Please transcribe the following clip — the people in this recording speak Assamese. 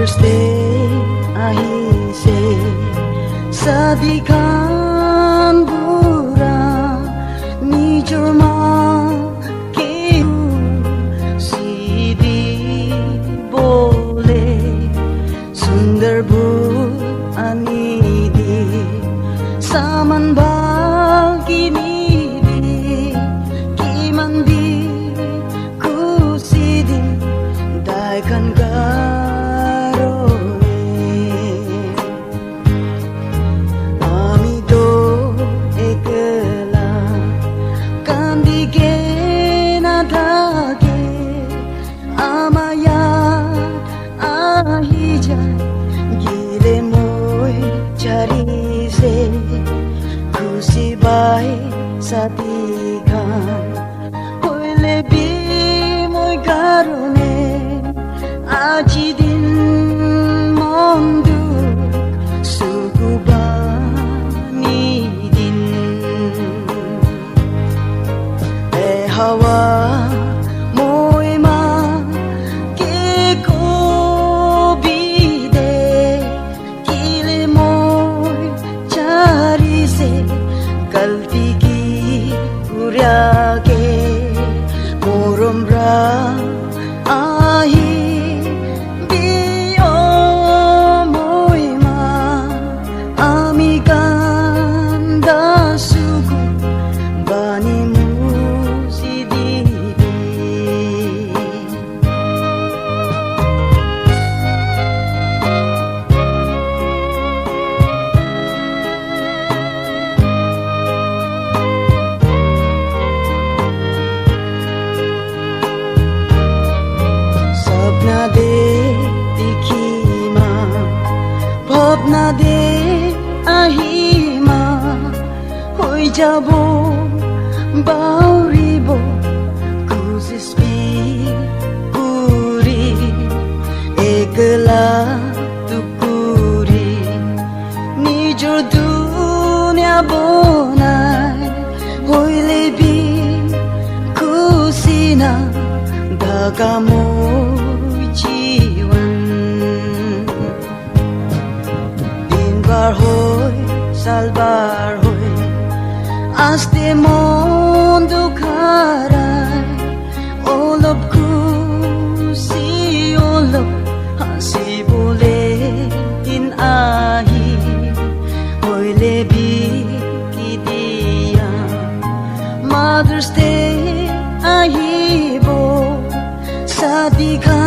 Mother's Day আহিছে সাদিখান বুঢ়া নিজৰ মাকে চিদি বলে সুন্দৰ বুট আনি দি সামান ভাল কিনি দি কিমান দি খুচি দি দাইখন সাদিখান হইলে বি মই কারণে আজি দিন মন দুখ সুগুবানি দিন এ হাওয়া মই মা কে কবি দে কিলে মই চারিছে গলতি Kurage murumra ahi biyo moima ami ganda sugu bani musididi ভাবনা দে আহিমা হৈ যাব বাউৰিব খুজিবি পুৰি একলা টুকুৰি নিজৰ দুনিয়া বনাই হইলে বি খুচি না ধাগা মোৰ জীবন বার হই সালবার হই আস্তে মন দুখারায় অলপ খুশি অলপ হাসি বলে দিন আহি হইলে বিকি দিয়া Mother's Day আহিব সাদিখান